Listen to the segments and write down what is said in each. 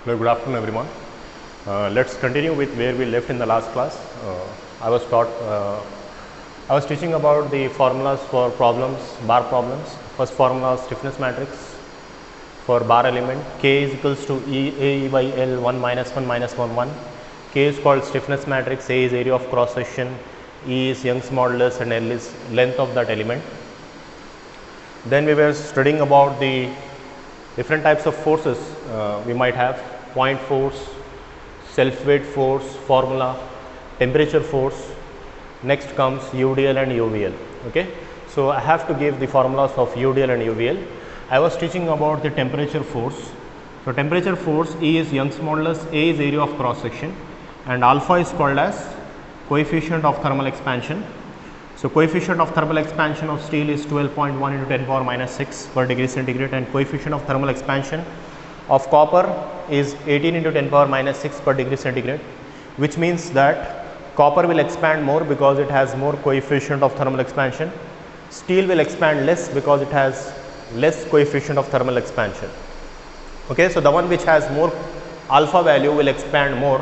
Hello, good afternoon everyone. Let's continue with where we left in the last class. I was teaching about the formulas for problems, bar problems. First formula stiffness matrix for bar element K is equals to A by L 1 minus 1 minus 1 1. K is called stiffness matrix, A is area of cross section, E is Young's modulus and L is length of that element. Then we were studying about the different types of forces we might have: point force, self weight force, formula, temperature force. Next comes UDL and UVL. Okay, so I have to give the formulas of UDL and UVL. I was teaching about the temperature force. So temperature force, E is Young's modulus, A is area of cross section, and alpha is called as coefficient of thermal expansion. So coefficient of thermal expansion of steel is 12.1 into 10 power minus 6 per degree centigrade, and coefficient of thermal expansion of copper is 18 into 10 power minus 6 per degree centigrade, which means that copper will expand more because it has more coefficient of thermal expansion. Steel will expand less because it has less coefficient of thermal expansion. Okay, so the one which has more alpha value will expand more,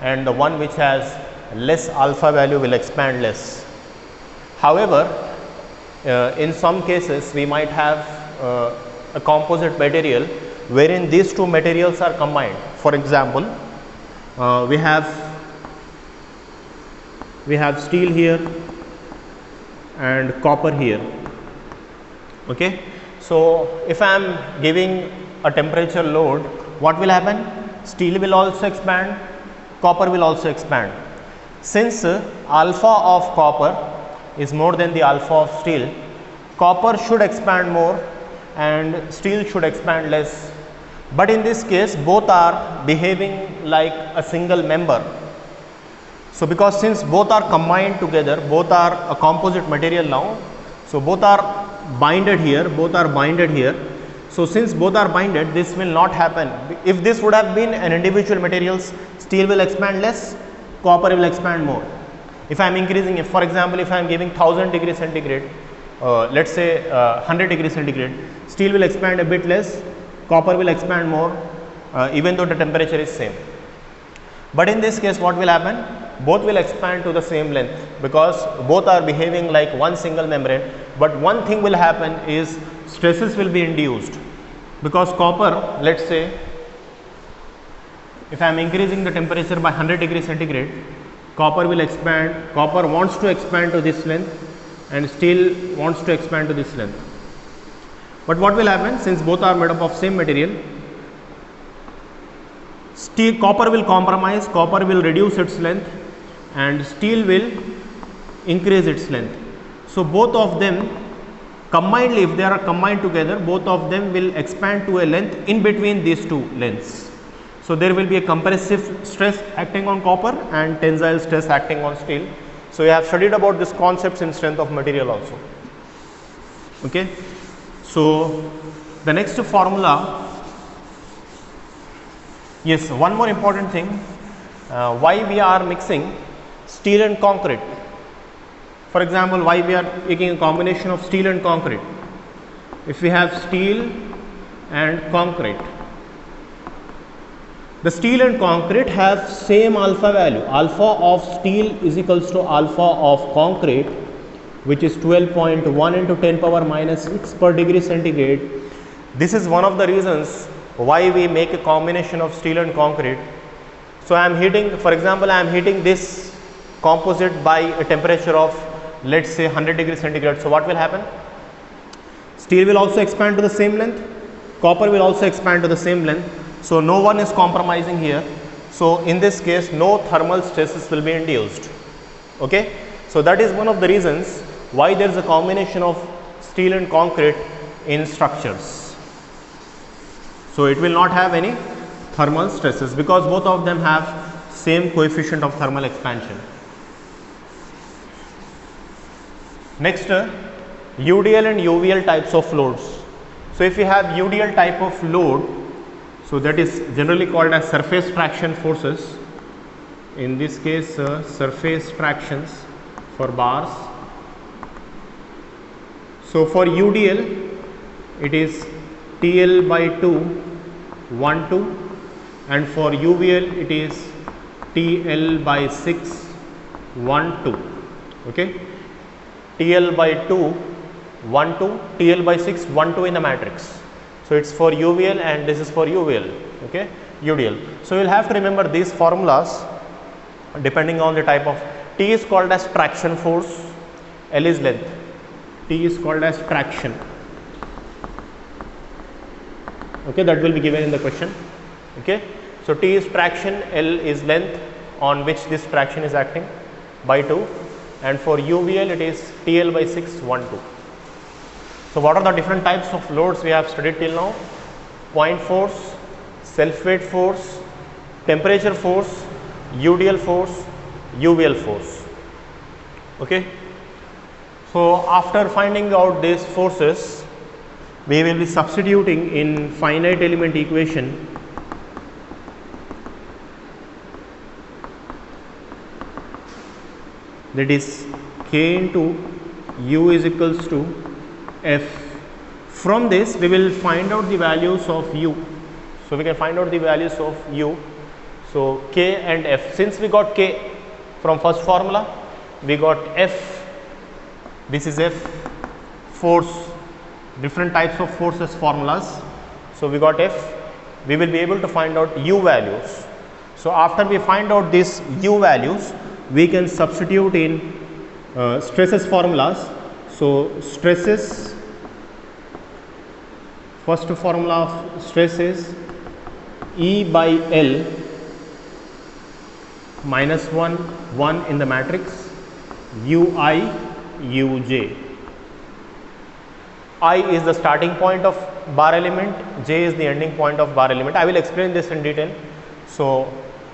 and the one which has less alpha value will expand less. However, in some cases we might have a composite material wherein these two materials are combined. For example, we have steel here and copper here. Okay, so if I am giving a temperature load, what will happen? Steel will also expand, copper will also expand. Since alpha of copper is more than the alpha of steel, copper should expand more and steel should expand less. But in this case, both are behaving like a single member. So because since both are combined together, both are a composite material now, so both are binded here, both are binded here. So since both are binded, this will not happen. If this would have been an individual materials, steel will expand less, copper will expand more. If I am increasing, if for example, if I am giving 1000 degree centigrade, let's say 100 degree centigrade, steel will expand a bit less, copper will expand more, even though the temperature is same. But in this case, what will happen? Both will expand to the same length because both are behaving like one single membrane. But one thing will happen is stresses will be induced, because copper, let's say, if I am increasing the temperature by 100 degree centigrade, copper will expand, copper wants to expand to this length and steel wants to expand to this length. But what will happen, since both are made up of same material, copper will compromise, copper will reduce its length and steel will increase its length. So both of them combinedly, if they are combined together, both of them will expand to a length in between these two lengths. So there will be a compressive stress acting on copper and tensile stress acting on steel. So we have studied about these concepts in strength of material also. Okay. So the next formula, yes, one more important thing, why we are mixing steel and concrete. For example, why we are taking a combination of steel and concrete. If we have steel and concrete, the steel and concrete have same alpha value. Alpha of steel is equals to alpha of concrete, which is 12.1 into 10 power minus 6 per degree centigrade. This is one of the reasons why we make a combination of steel and concrete. So I am heating, for example, I am heating this composite by a temperature of, let's say, 100 degree centigrade. So what will happen? Steel will also expand to the same length, copper will also expand to the same length. So no one is compromising here. So in this case, no thermal stresses will be induced. Okay. So that is one of the reasons why there is a combination of steel and concrete in structures. So it will not have any thermal stresses because both of them have same coefficient of thermal expansion. Next, UDL and UVL types of loads. So if you have UDL type of load, so that is generally called as surface traction forces. In this case, surface tractions for bars. So for UDL, it is TL by 2, 1, 2, and for UVL it is TL by 6 1 2. Okay, TL by 2 1 2, TL by 6 1 2 in the matrix. So it's for UVL and this is for UVL. Okay, UDL. So you'll have to remember these formulas depending on the type of. T is called as traction force, L is length. T is called as traction. Okay, that will be given in the question. Okay, so T is traction, L is length on which this traction is acting by 2, and for UVL it is TL by 6 1 2. So what are the different types of loads we have studied till now? Point force, self weight force, temperature force, UDL force, UVL force. Okay, so after finding out these forces, we will be substituting in finite element equation that is K into U is equals to F. From this we will find out the values of U. So we can find out the values of U. So K and F, since we got K from first formula, we got F, this is F, force, different types of forces formulas. So we got F, we will be able to find out U values. So after we find out these U values, we can substitute in stresses formulas. So stresses, first formula of stress is E by L minus 1 1 in the matrix, Ui Uj. I is the starting point of bar element, J is the ending point of bar element. I will explain this in detail. So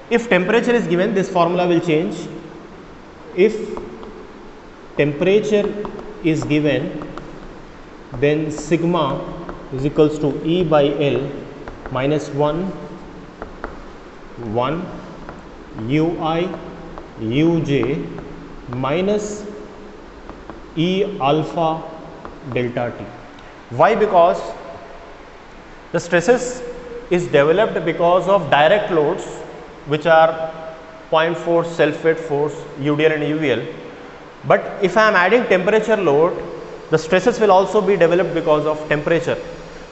if temperature is given, this formula will change. If temperature is given, then sigma is equals to E by L minus 1 1 Ui Uj minus E alpha delta T. Why? Because the stresses is developed because of direct loads, which are point force, self weight force, UDL and UVL. But if I am adding temperature load, the stresses will also be developed because of temperature.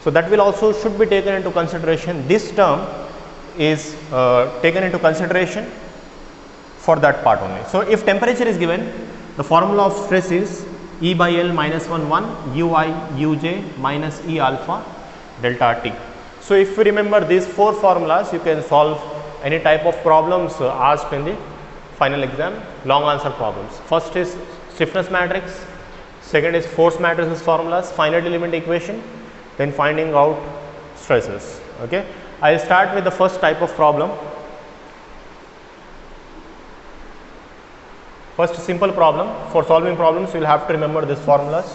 So that will also should be taken into consideration. This term is taken into consideration for that part only. So if temperature is given, the formula of stress is E by L minus 1 1 Ui Uj minus E alpha delta T. So if you remember these four formulas, you can solve any type of problems asked in the final exam, long answer problems. First is stiffness matrix, second is force matrices formulas, finite element equation, then finding out stresses. Okay, I will start with the first type of problem. First simple problem. For solving problems, you will have to remember these formulas.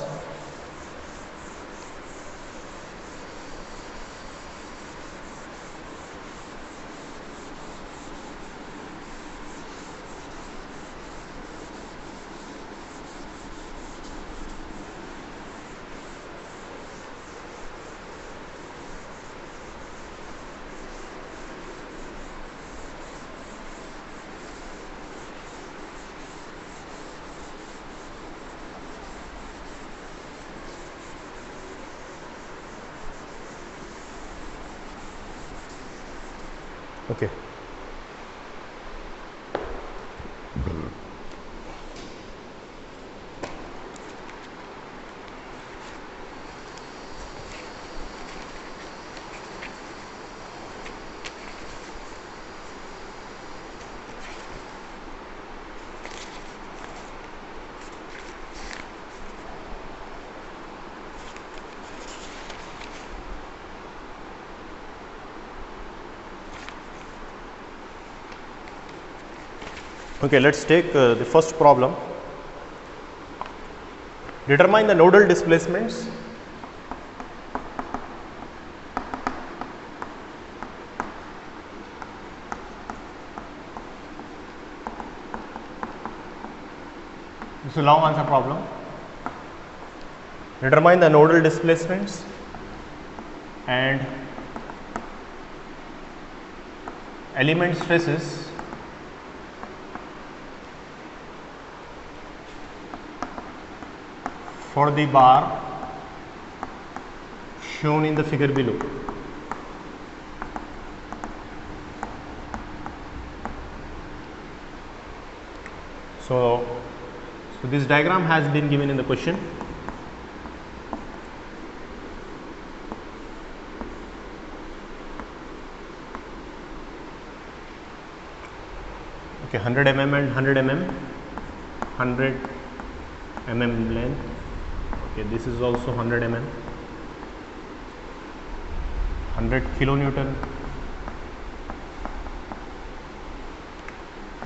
Okay. Okay, let us take the first problem. Determine the nodal displacements this is a long answer problem. Determine the nodal displacements and element stresses for the bar shown in the figure below. So this diagram has been given in the question. Okay, 100 mm and 100 mm, 100 mm length. Okay, this is also 100 mm, 100 kilonewton.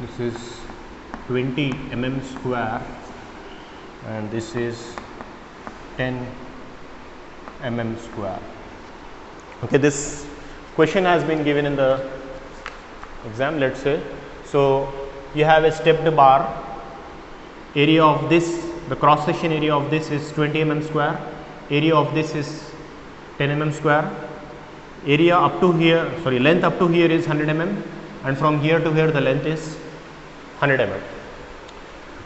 This is 20 mm square, and this is 10 mm square. Okay, this question has been given in the exam, let's say. So you have a stepped bar, area of this, the cross section area of this is 20 mm square, area of this is 10 mm square, area up to here, sorry, length up to here is 100 mm, and from here to here the length is 100 mm.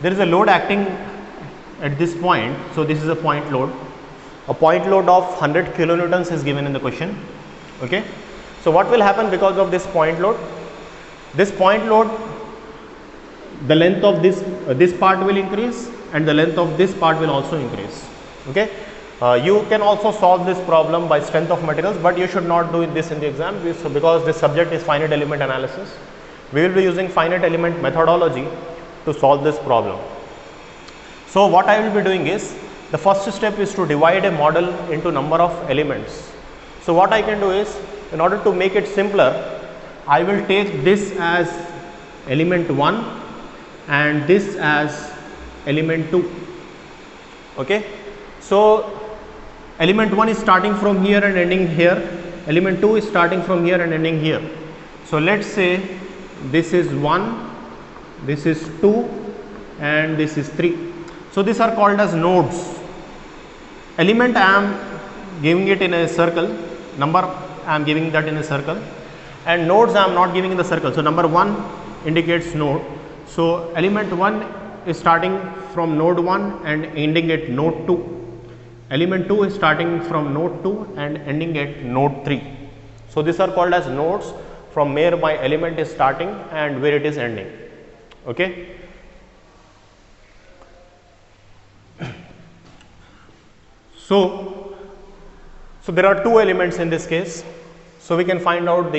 There is a load acting at this point, so this is a point load. A point load of 100 kilonewtons is given in the question. Okay, so what will happen because of this point load? This point load, the length of this part will increase, and the length of this part will also increase. Okay, you can also solve this problem by strength of materials, but you should not do this in the exam because this subject is finite element analysis. We will be using finite element methodology to solve this problem. So what I will be doing is, the first step is to divide a model into number of elements. So what I can do is, in order to make it simpler, I will take this as element 1 and this as element 2. Okay, so element 1 is starting from here and ending here, element 2 is starting from here and ending here. So let's say this is 1, this is 2, and this is 3. So these are called as nodes. Element I am giving it in a circle, number I am giving that in a circle, and nodes I am not giving in the circle. So number 1 indicates node. So element 1 is starting from node 1 and ending at node 2. Element 2 is starting from node 2 and ending at node 3. So these are called as nodes, from where my element is starting and where it is ending. Okay. So there are two elements in this case. So we can find out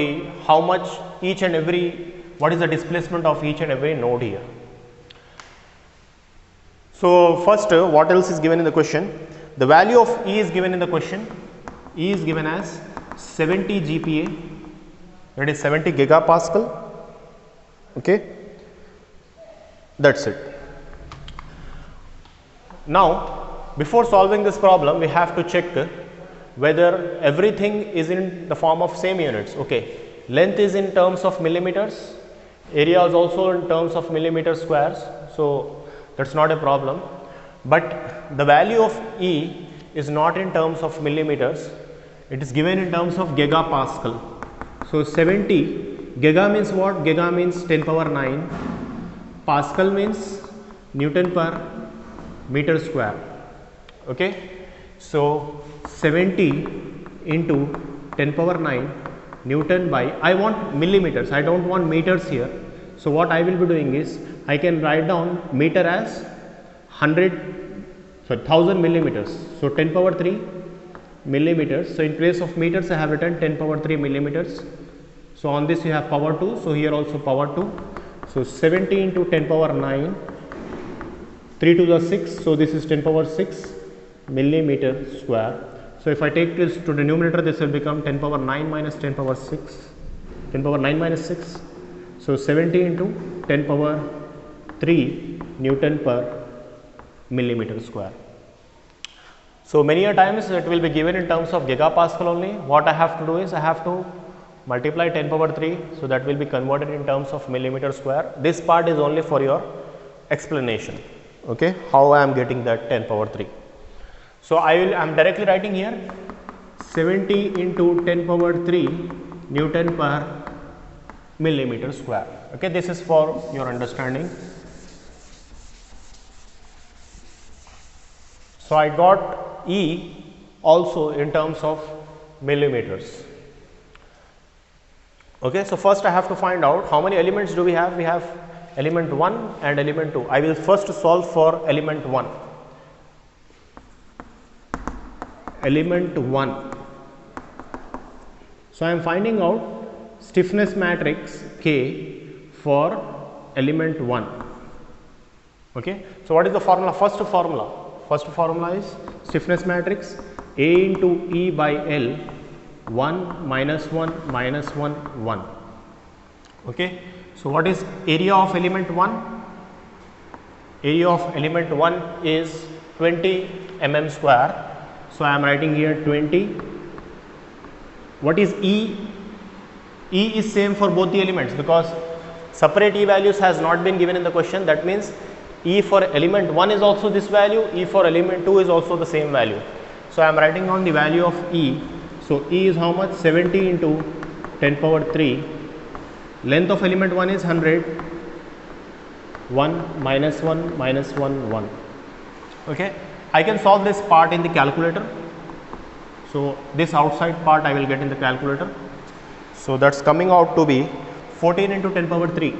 how much each and every, what is the displacement of each and every node here. So first, what else is given in the question? The value of E is given in the question. E is given as 70 GPa, that is 70 gigapascal. Okay, that's it. Now, before solving this problem, we have to check whether everything is in the form of same units. Okay, length is in terms of millimeters, area is also in terms of millimeter squares, so that's not a problem. But the value of E is not in terms of millimeters, it is given in terms of gigapascal. So 70 giga means what? Giga means 10 power 9, pascal means Newton per meter square. Okay, so 70 into 10 power 9 Newton by, I want millimeters, I don't want meters here. So what I will be doing is, I can write down meter as 1000 millimeters. So 10 power 3 millimeters. So in place of meters I have written 10 power 3 millimeters. So on this you have power 2. So here also power 2. So 70 into 10 power 9, 3 to the 6. So this is 10 power 6 millimeter square. So if I take this to the numerator, this will become 10 power 9 minus 10 power 6, 10 power 9 minus 6. So 70 into 10 power 3 Newton per millimeter square. So many a times it will be given in terms of gigapascal only. What I have to do is, I have to multiply 10 power 3, so that will be converted in terms of millimeter square. This part is only for your explanation. Okay, how I am getting that 10 power 3. So I am directly writing here 70 into 10 power 3 Newton per millimeter square. Okay, this is for your understanding. So I got E also in terms of millimeters. Okay, so first I have to find out how many elements do we have. We have element 1 and element 2. I will first solve for element 1. Element 1. So I am finding out stiffness matrix K for element 1. Okay, so what is the formula? First formula is stiffness matrix A into E by L, 1 minus 1 minus 1 1. Okay, so what is area of element 1? Area of element 1 is 20 mm square. So I am writing here 20. What is E? E is same for both the elements because separate E values has not been given in the question. That means E for element 1 is also this value, E for element 2 is also the same value. So I am writing down the value of E. So E is how much? 70 into 10 power 3. Length of element 1 is 100. 1 minus 1 minus 1 1. Okay, I can solve this part in the calculator. So this outside part I will get in the calculator. So that's coming out to be 14 into 10 power 3.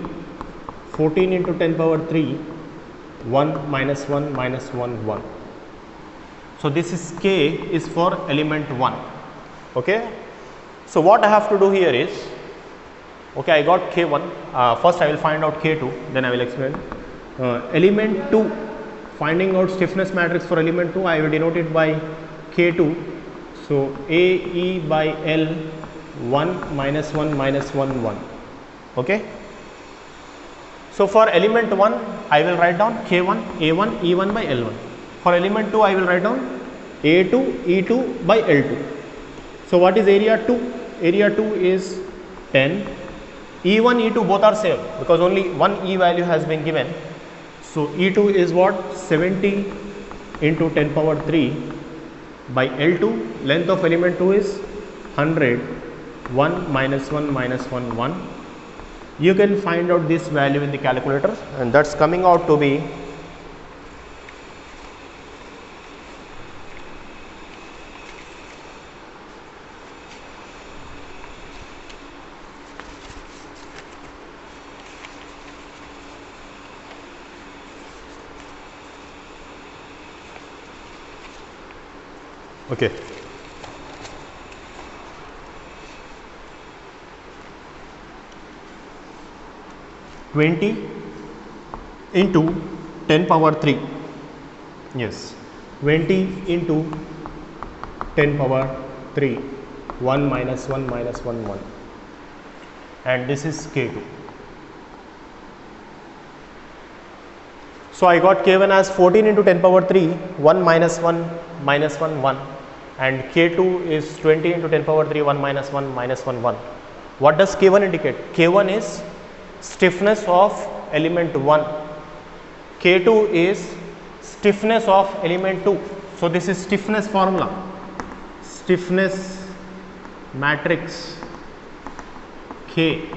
14 into 10 power 3. 1 minus 1 minus 1 1. So this is K is for element 1. Okay, so what I have to do here is, okay, I got K1. First I will find out K2, then I will explain. Element 2, finding out stiffness matrix for element 2, I will denote it by K2. So A E by L, 1 minus 1 minus 1 1. Okay. So for element 1 I will write down K1 A1 E1 by L1. For element 2 I will write down A2 E2 by L2. So what is area 2? Area 2 is 10. E1 E2 both are same because only one E value has been given. So E2 is what? 70 into 10 power 3 by L2. Length of element 2 is 100. 1 minus 1 minus 1 1. You can find out this value in the calculator and that's coming out to be 20 into 10 power 3. Yes, 20 into 10 power 3. 1 minus 1 minus 1 1. And this is K2. So I got K1 as 14 into 10 power 3. 1 minus 1 minus 1 1. And K2 is 20 into 10 power 3. 1 minus 1 minus 1 1. What does K1 indicate? K1 is stiffness of element 1. K2 is stiffness of element 2. So this is stiffness formula. Stiffness matrix K.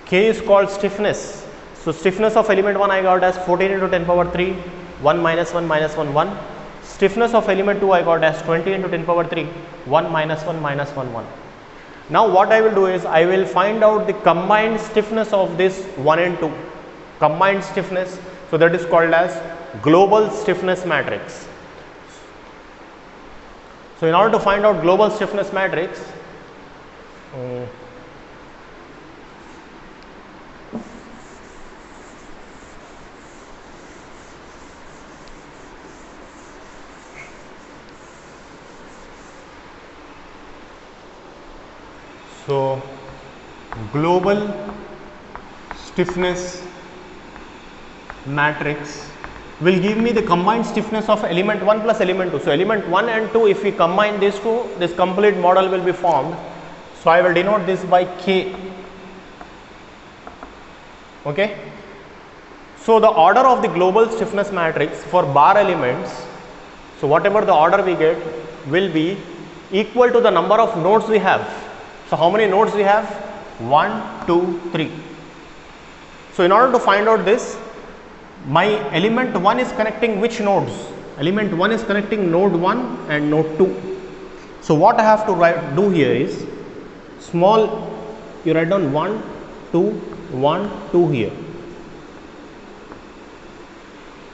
K is called stiffness. So stiffness of element 1 I got as 14 into 10 power 3. 1 minus 1 minus 1 1. Stiffness of element 2 I got as 20 into 10 power 3. 1 minus 1 minus 1 1. Now what I will do is I will find out the combined stiffness of this 1 and 2. Combined stiffness. So that is called as global stiffness matrix. So in order to find out global stiffness matrix, so global stiffness matrix will give me the combined stiffness of element 1 plus element 2. So element 1 and 2, if we combine these two, this complete model will be formed. So I will denote this by K. Okay. So the order of the global stiffness matrix for bar elements, so whatever the order we get will be equal to the number of nodes we have. So how many nodes we have? 1, 2, 3. So in order to find out this, my element 1 is connecting which nodes? Element 1 is connecting node 1 and node 2. So what I have to do here is small, you write down 1, 2, 1, 2 here.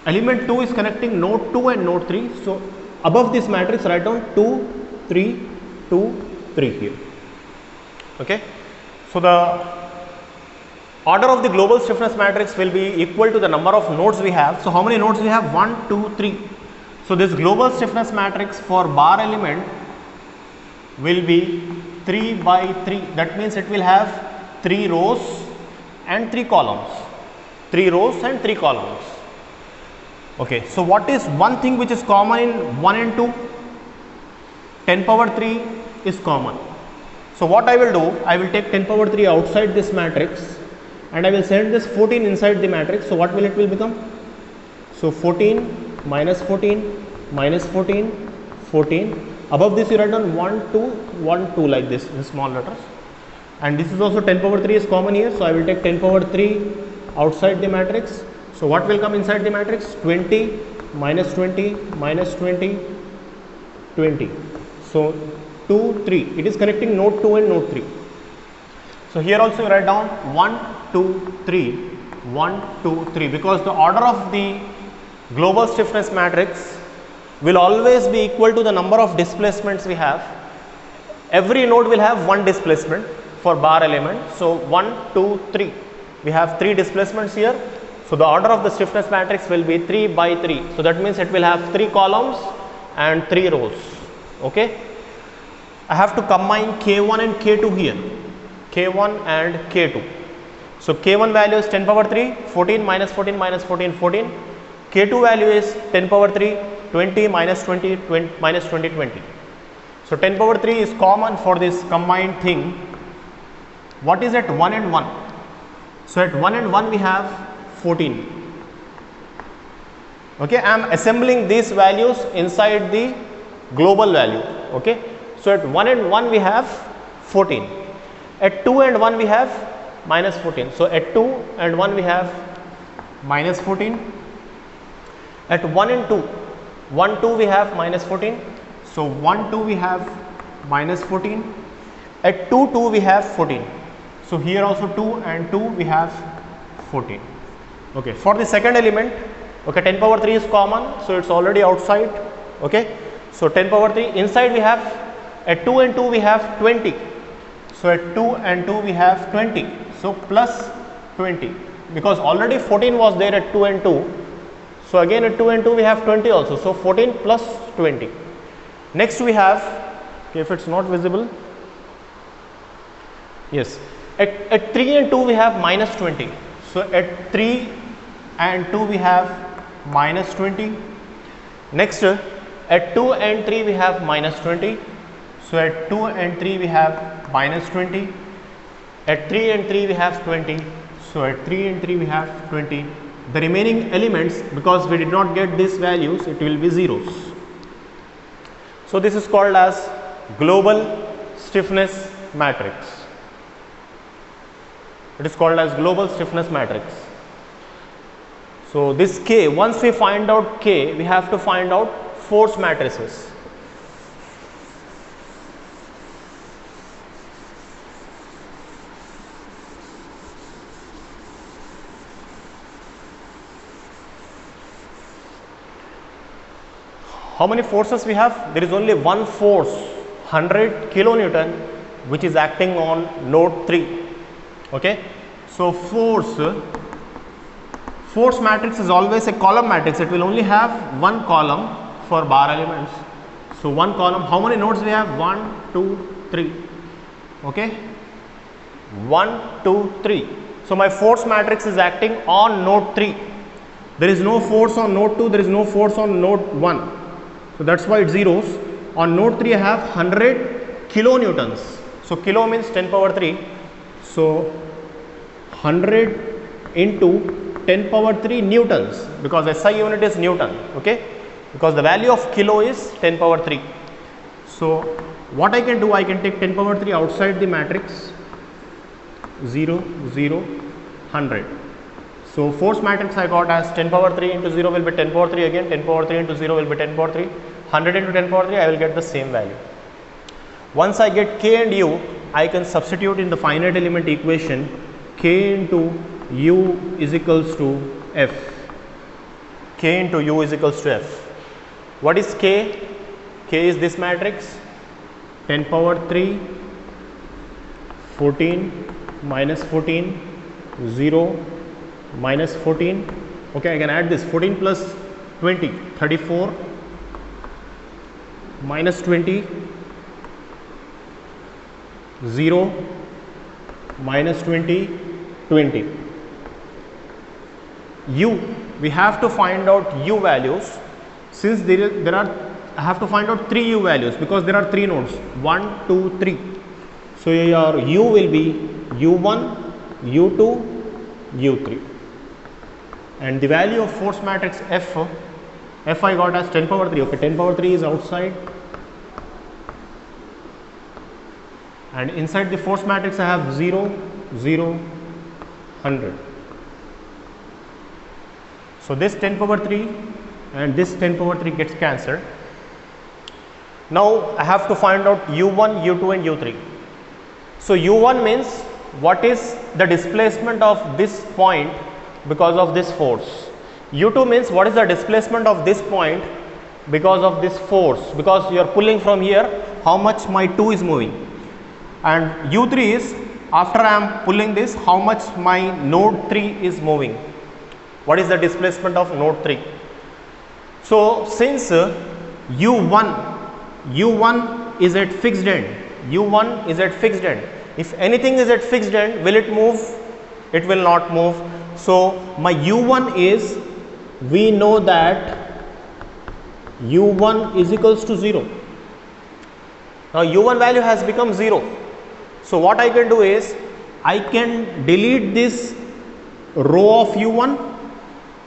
Element 2 is connecting node 2 and node 3. So above this matrix write down 2, 3, 2, 3 here. Okay. So the order of the global stiffness matrix will be equal to the number of nodes we have. So how many nodes we have? 1, 2, 3. So this global stiffness matrix for bar element will be 3 by 3. That means it will have 3 rows and 3 columns. 3 rows and 3 columns. Okay. So what is one thing which is common in 1 and 2? 10 power 3 is common. So what I will do, I will take 10 power 3 outside this matrix and I will send this 14 inside the matrix. So what will it will become? So 14 minus 14 minus 14, 14. Above this you write down 1, 2, 1, 2 like this in small letters. And this is also 10 power 3 is common here. So I will take 10 power 3 outside the matrix. So what will come inside the matrix? 20 minus 20 minus 20, 20. So 2, 3. It is connecting node 2 and node 3. So here also you write down 1, 2, 3, 1, 2, 3 because the order of the global stiffness matrix will always be equal to the number of displacements we have. Every node will have one displacement for bar element. So 1, 2, 3. We have 3 displacements here. So the order of the stiffness matrix will be 3 by 3. So that means it will have 3 columns and 3 rows. Okay. I have to combine K1 and K2 here. K1 and K2. So K1 value is 10 power 3, 14 minus 14 minus 14, 14. K2 value is 10 power 3, 20 minus 20, 20 minus 20, 20. So 10 power 3 is common for this combined thing. What is at 1 and 1? So at 1 and 1 we have 14. Okay, I am assembling these values inside the global value. Okay, so at 1 and 1 we have 14. At 2 and 1 we have minus 14. So at 2 and 1 we have minus 14. At 1 and 2, 1, 2 we have minus 14. So 1, 2 we have minus 14. At 2, 2 we have 14. So here also 2 and 2 we have 14. Okay, for the second element, okay, 10 power 3 is common, so it's already outside. Okay, so 10 power 3 inside we have, at 2 and 2 we have 20. So at 2 and 2 we have 20. So plus 20 because already 14 was there at 2 and 2. So again at 2 and 2 we have 20 also. So 14 plus 20. Next we have, okay, if it's not visible, yes, at 3 and 2 we have minus 20. So at 3 and 2 we have minus 20. Next at 2 and 3 we have minus 20. So at 2 and 3 we have minus 20. At 3 and 3 we have 20. So at 3 and 3 we have 20. The remaining elements, because we did not get these values, it will be zeros. So this is called as global stiffness matrix. It is called as global stiffness matrix. So this K, once we find out K, we have to find out force matrices. How many forces we have? There is only one force, 100 kilonewton, which is acting on node 3. Okay. So force matrix is always a column matrix. It will only have one column for bar elements. So one column, how many nodes we have? 1, 2, 3. Okay. 1, 2, 3. So my force matrix is acting on node 3. There is no force on node 2, there is no force on node 1. So that's why it's zeros. On node 3 I have 100 kilonewtons. So kilo means 10 power 3. So 100 into 10 power 3 newtons, because SI unit is Newton. Okay, because the value of kilo is 10 power 3. So what I can do, I can take 10 power 3 outside the matrix 0, 0, 100. So force matrix I got as 10 power 3 into 0 will be 10 power 3 again, 10 power 3 into 0 will be 10 power 3, 100 into 10 power 3 I will get the same value. Once I get k and u, I can substitute in the finite element equation k into u is equals to f. K into u is equals to f. What is k? K is this matrix, 10 power 3, 14, minus 14, 0, minus 14. Okay, I can add this 14 plus 20, 34, minus 20, 0, minus 20, 20. U, we have to find out u values. Since I have to find out 3 u values because there are 3 nodes, 1, 2, 3. So your u will be u1, u2, u3. And the value of force matrix F I got as 10 power 3. Okay, 10 power 3 is outside. And inside the force matrix I have 0, 0, 100. So this 10 power 3 and this 10 power 3 gets cancelled. Now I have to find out u1, u2 and u3. So u1 means what is the displacement of this point because of this force. u2 means what is the displacement of this point because of this force, because you are pulling from here, how much my 2 is moving. And u3 is after I am pulling this, how much my node 3 is moving. What is the displacement of node 3? So since u1 is at fixed end, u1 is at fixed end. If anything is at fixed end, will it move? It will not move. So my u1 is, we know that u1 is equals to 0. Now u1 value has become 0. So what I can do is, I can delete this row of u1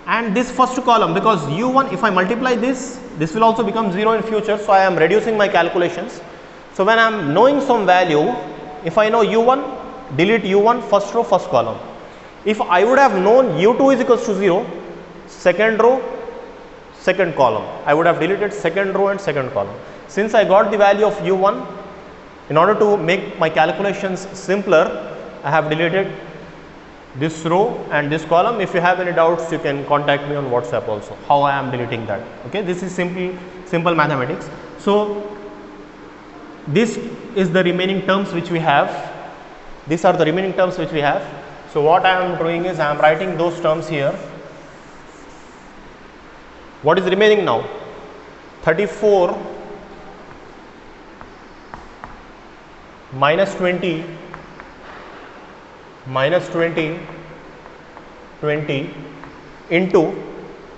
and this first column, because u1, if I multiply this will also become 0 in future. So I am reducing my calculations. So when I am knowing some value, if I know u1, delete u1, first row, first column. If I would have known u2 is equals to 0, second row, second column, I would have deleted second row and second column. Since I got the value of u1, in order to make my calculations simpler, I have deleted this row and this column. If you have any doubts, you can contact me on WhatsApp also, how I am deleting that. Okay, this is simple mathematics. So this is the remaining terms which we have. These are the remaining terms which we have. So what I am doing is, I am writing those terms here. What is remaining now? 34 minus 20 minus 20 20 into,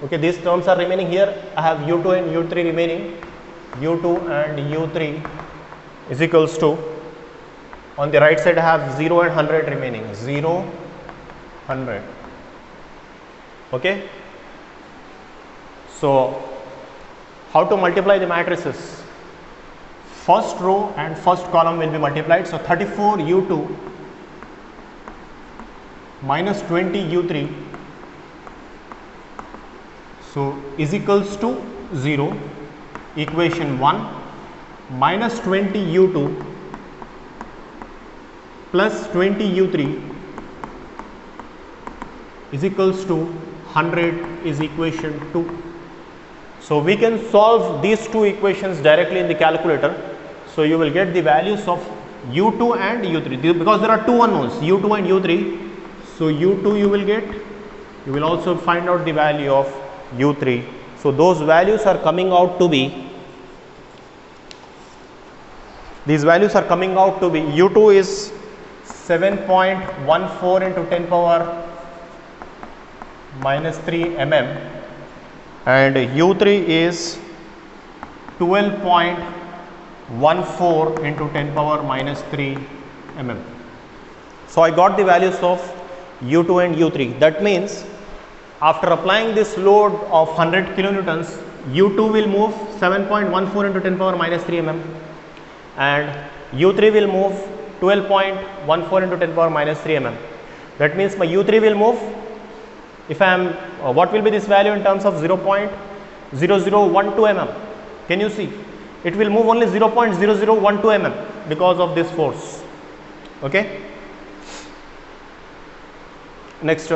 okay, these terms are remaining here. I have u2 and u3 remaining. u2 and u3 is equals to, on the right side I have 0 and 100 remaining, 0, 100. Okay. So how to multiply the matrices? First row and first column will be multiplied. So 34 u2 minus 20 u3, so is equals to 0. Equation 1, minus 20 u2 plus 20 u3 is equals to 100 is equation 2. So we can solve these two equations directly in the calculator. So you will get the values of u2 and u3, because there are two unknowns, u2 and u3. So u2 you will get, you will also find out the value of u3. So those values are coming out to be, these values are coming out to be, u2 is 7.14 into 10 power minus 3 mm and u3 is 12.14 into 10 power minus 3 mm. So I got the values of u2 and u3. That means after applying this load of 100 kilonewtons, u2 will move 7.14 into 10 power minus 3 mm and u3 will move 12.14 into 10 power minus 3 mm. That means my U3 will move. If I am, what will be this value in terms of 0.0012 mm? Can you see? It will move only 0.0012 mm because of this force. Okay. Next,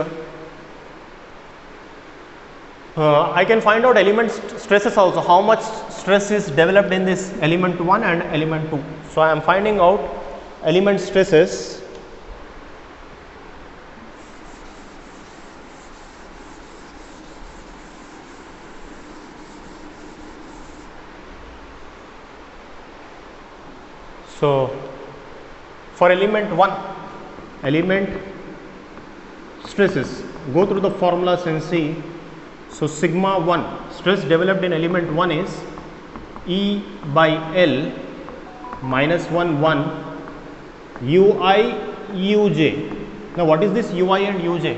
I can find out element stresses also. How much stress is developed in this element 1 and element 2. So I am finding out element stresses. So for element 1, element stresses, go through the formulas and see. So sigma 1, stress developed in element 1 is E by L minus 1 UI Uj. Now what is this Ui and Uj?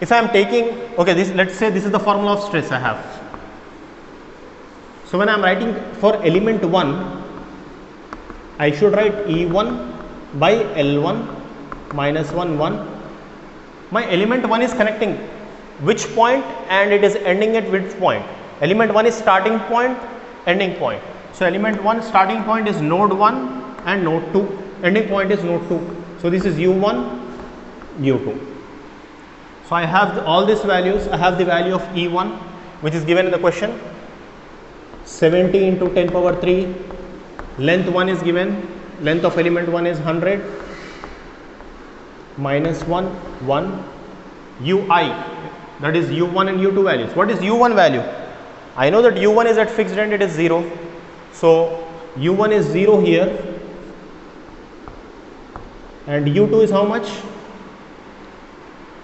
If I am taking, okay, this, let's say this is the formula of stress I have. So when I am writing for element 1, I should write E1 by L1 minus 1. My element 1 is connecting which point and it is ending at which point? Element 1 is starting point, ending point. So element 1 starting point is node 1 and node 2, ending point is node 2. So this is U1, U2. So I have all these values. I have the value of E1 which is given in the question, 70 into 10 power 3, length 1 is given, length of element 1 is 100, minus 1, Ui, that is U1 and U2 values. What is U1 value? I know that U1 is at fixed end, it is 0. So U1 is 0 here, and U2 is how much?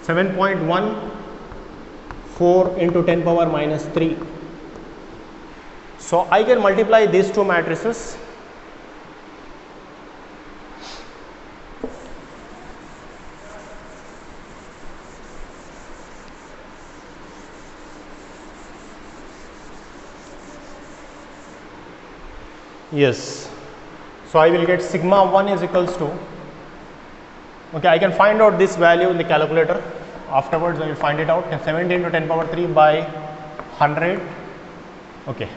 7.14 into 10 power minus 3. So I can multiply these two matrices. Yes, so I will get sigma 1 is equals to, okay, I can find out this value in the calculator. Afterwards I will find it out. 70 into 10 power 3 by 100. Okay,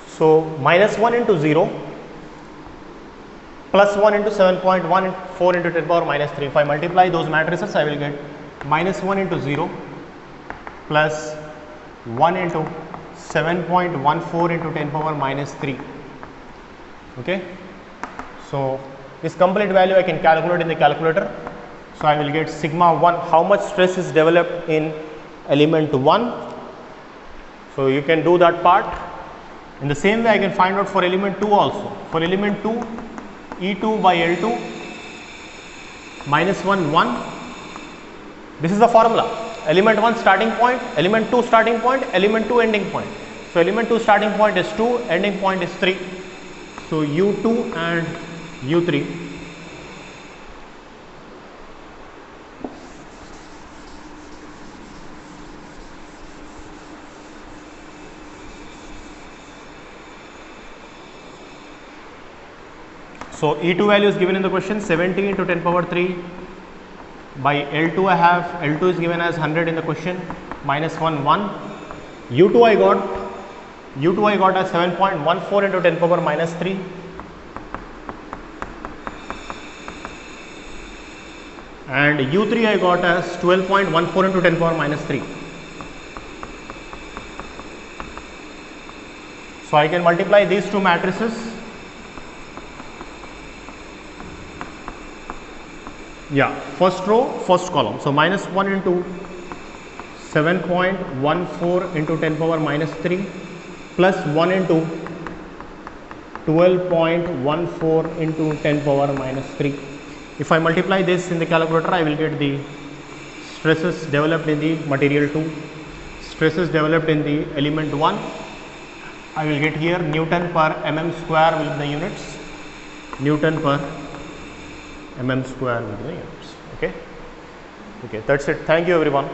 so minus 1 into 0 plus 1 into 7.14 into 10 power minus 3. If I multiply those matrices, I will get minus 1 into 0 plus 1 into 7.14 into 10 power minus 3. Okay, so this complete value I can calculate in the calculator. So I will get sigma 1, how much stress is developed in element 1. So you can do that part. In the same way I can find out for element 2 also. For element 2, E2 by L2 minus 1. This is the formula. Element 1 starting point, element 2 starting point, element 2 ending point. So element 2 starting point is 2, ending point is 3. So U2 and U3. So E2 value is given in the question, 70 into 10 power 3 by L2 I have, L2 is given as 100 in the question, minus 1. U2 I got as 7.14 into 10 power minus 3. And U3 I got as 12.14 into 10 power minus 3. So I can multiply these two matrices. Yeah, first row, first column. So minus 1 into 7.14 into 10 power minus 3 plus 1 into 12.14 into 10 power minus 3. If I multiply this in the calculator, I will get the stresses developed in the material 2, stresses developed in the element 1. I will get here Newton per mm square will be the units, Newton per mm square will be the units. Okay, that's it. Thank you everyone.